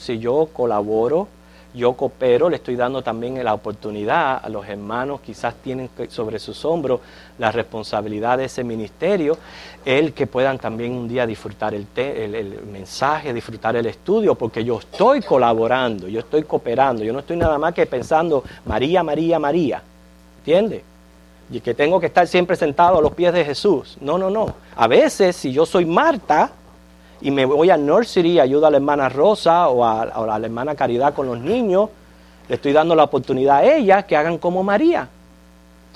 colaboro, yo coopero, le estoy dando también la oportunidad a los hermanos, quizás tienen sobre sus hombros la responsabilidad de ese ministerio, el que puedan también un día disfrutar el mensaje, disfrutar el estudio, porque yo estoy colaborando, yo estoy cooperando, yo no estoy nada más que pensando María, María, María, ¿entiende? Y que tengo que estar siempre sentado a los pies de Jesús. No, no, no. A veces, si yo soy Marta y me voy al nursery, ayudo a la hermana Rosa o a la hermana Caridad con los niños, le estoy dando la oportunidad a ellas que hagan como María.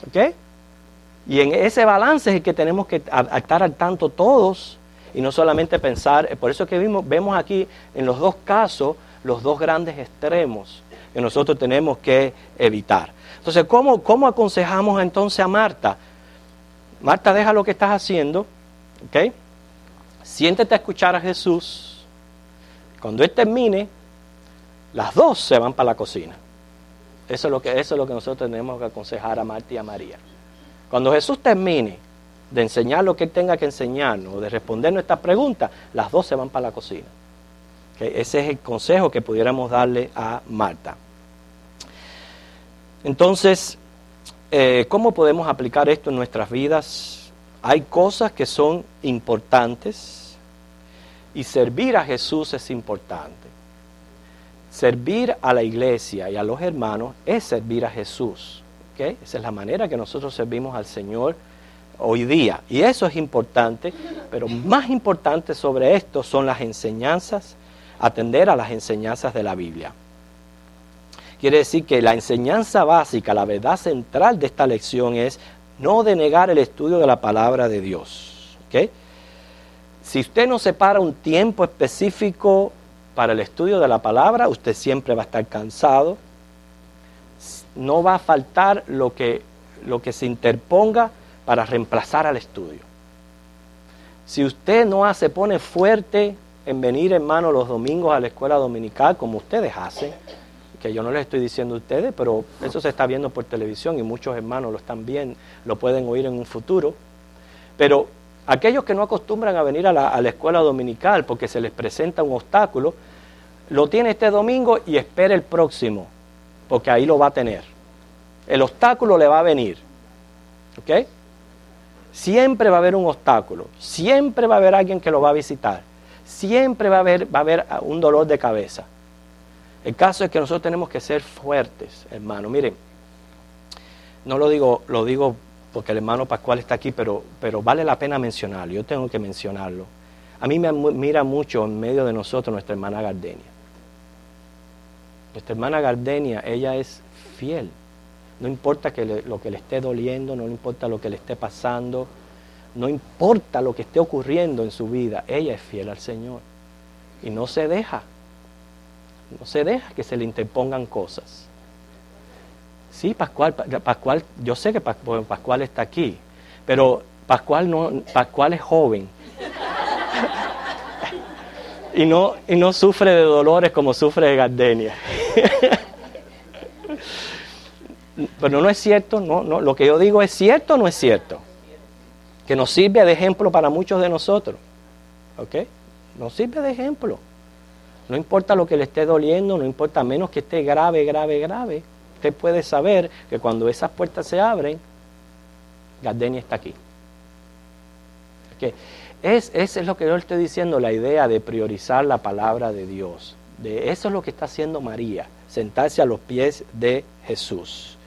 ¿Ok? Y en ese balance es el que tenemos que estar al tanto todos y no solamente pensar. Por eso es que vemos aquí en los dos casos los dos grandes extremos que nosotros tenemos que evitar. Entonces, ¿cómo aconsejamos entonces a Marta? Marta, deja lo que estás haciendo, ¿ok? Siéntete a escuchar a Jesús. Cuando Él termine, las dos se van para la cocina. Eso es lo que nosotros tenemos que aconsejar a Marta y a María. Cuando Jesús termine de enseñar lo que Él tenga que enseñarnos, o de responder nuestras preguntas, las dos se van para la cocina. ¿Okay? Ese es el consejo que pudiéramos darle a Marta. Entonces, ¿cómo podemos aplicar esto en nuestras vidas? Hay cosas que son importantes y servir a Jesús es importante. Servir a la iglesia y a los hermanos es servir a Jesús. ¿Okay? Esa es la manera que nosotros servimos al Señor hoy día. Y eso es importante, pero más importante sobre esto son las enseñanzas, atender a las enseñanzas de la Biblia. Quiere decir que la enseñanza básica, la verdad central de esta lección es no denegar el estudio de la palabra de Dios. ¿Okay? Si usted no separa un tiempo específico para el estudio de la palabra, usted siempre va a estar cansado. No va a faltar lo que se interponga para reemplazar al estudio. Si usted no se pone fuerte en venir, hermano, los domingos a la escuela dominical, como ustedes hacen, que yo no les estoy diciendo a ustedes, pero eso se está viendo por televisión y muchos hermanos lo están viendo, lo pueden oír en un futuro. Pero aquellos que no acostumbran a venir a la escuela dominical porque se les presenta un obstáculo, lo tiene este domingo y espere el próximo, porque ahí lo va a tener. El obstáculo le va a venir. ¿Ok? Siempre va a haber un obstáculo, siempre va a haber alguien que lo va a visitar, siempre va a haber un dolor de cabeza. El caso es que nosotros tenemos que ser fuertes, hermano. Miren, no lo digo porque el hermano Pascual está aquí, pero vale la pena mencionarlo. Yo tengo que mencionarlo. A mí me admira mucho en medio de nosotros nuestra hermana Gardenia. Nuestra hermana Gardenia, ella es fiel. No importa lo que le esté doliendo, no importa lo que le esté pasando, no importa lo que esté ocurriendo en su vida, ella es fiel al Señor. Y no se deja que se le interpongan cosas. Sí, Pascual, yo sé que Pascual está aquí, pero Pascual es joven. y no sufre de dolores como sufre de Gardenia. Pero no es cierto, no, lo que yo digo es cierto o no es cierto. Que nos sirve de ejemplo para muchos de nosotros. ¿Ok? Nos sirve de ejemplo. No importa lo que le esté doliendo, no importa, menos que esté grave. Usted puede saber que cuando esas puertas se abren, Gardenia está aquí. Okay. Eso es lo que yo le estoy diciendo, la idea de priorizar la palabra de Dios. Eso es lo que está haciendo María, sentarse a los pies de Jesús.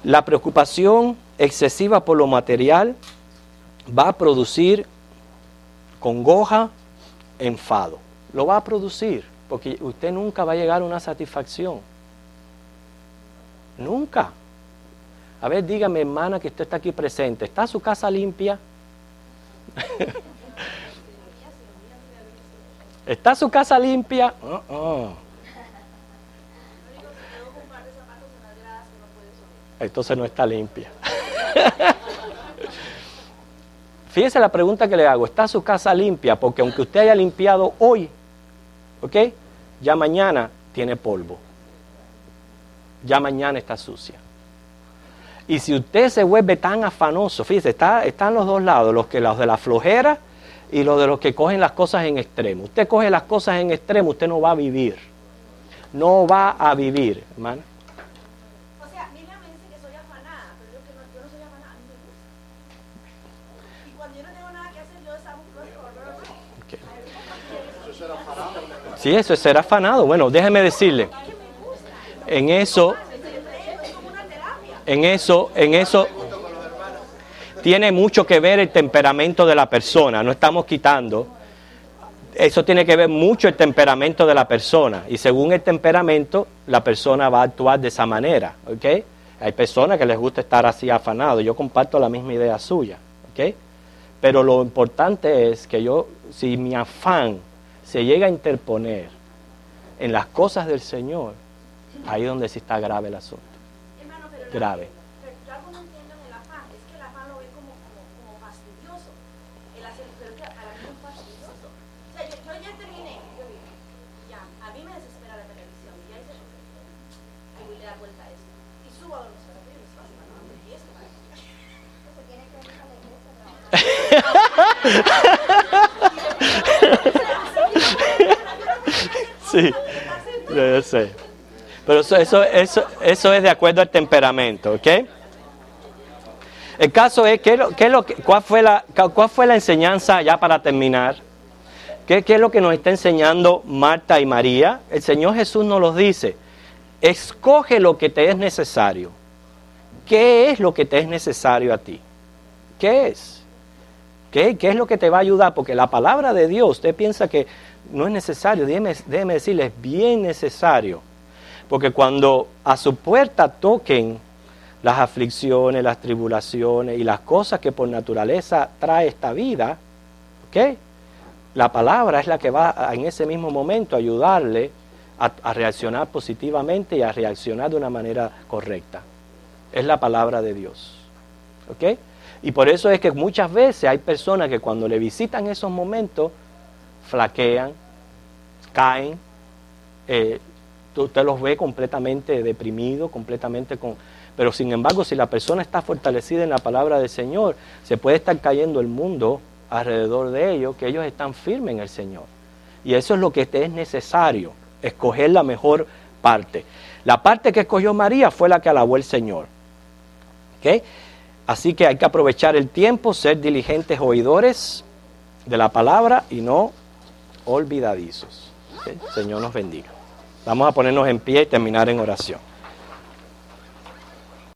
La preocupación excesiva por lo material va a producir congoja, enfado. Lo va a producir, porque usted nunca va a llegar a una satisfacción. Nunca. A ver, dígame, hermana, que usted está aquí presente. ¿Está su casa limpia? ¿Está su casa limpia? Entonces no está limpia. Fíjese la pregunta que le hago. ¿Está su casa limpia? Porque aunque usted haya limpiado hoy, ¿ok? Ya mañana tiene polvo. Ya mañana está sucia. Y si usted se vuelve tan afanoso, fíjese, están los dos lados, los de la flojera y los de los que cogen las cosas en extremo. Usted coge las cosas en extremo, usted no va a vivir. No va a vivir, hermano.
O sea, Miriam me dice que soy afanada, pero yo no soy afanada, a mí me gusta. Y cuando yo no tengo nada que hacer, yo desabusco
Okay. Sí, eso es ser afanado. Bueno, déjeme decirle, en eso tiene mucho que ver el temperamento de la persona. No estamos quitando. Eso tiene que ver mucho el temperamento de la persona. Y según el temperamento, la persona va a actuar de esa manera. ¿Ok? Hay personas que les gusta estar así afanados. Yo comparto la misma idea suya. ¿Ok? Pero lo importante es que si mi afán se llega a interponer en las cosas del Señor, ahí es donde sí está grave el asunto.
Hermano, pero
grave.
Pero yo algo no entiendo en el afán, es que el afán lo ve como fastidioso. El hacer, pero que para mí no es fastidioso. O sea, yo ya terminé, ya, a mí me desespera la televisión, ya hice lo que ahí voy a dar vuelta a eso. Y subo a los observatorios, es fácil, no, y eso para eso tiene que venir a la iglesia.
Sí, yo sé. Pero eso es de acuerdo al temperamento, ¿ok? El caso es, ¿cuál fue la enseñanza ya para terminar? ¿Qué es lo que nos está enseñando Marta y María? El Señor Jesús nos lo dice. Escoge lo que te es necesario. ¿Qué es lo que te es necesario a ti? ¿Qué es? ¿Qué es lo que te va a ayudar? Porque la palabra de Dios, usted piensa que no es necesario. Déjeme decirle, es bien necesario. Porque cuando a su puerta toquen las aflicciones, las tribulaciones y las cosas que por naturaleza trae esta vida, ¿ok? La palabra es la que va en ese mismo momento a ayudarle a reaccionar positivamente y a reaccionar de una manera correcta. Es la palabra de Dios, ¿ok? Y por eso es que muchas veces hay personas que cuando le visitan esos momentos, flaquean, caen, usted los ve completamente deprimidos, pero sin embargo, si la persona está fortalecida en la palabra del Señor, se puede estar cayendo el mundo alrededor de ellos, que ellos están firmes en el Señor. Y eso es lo que es necesario, escoger la mejor parte. La parte que escogió María fue la que alabó el Señor. ¿Okay? Así que hay que aprovechar el tiempo, ser diligentes oidores de la palabra y no olvidadizos. ¿Okay? Señor nos bendiga. Vamos a ponernos en pie y terminar en oración.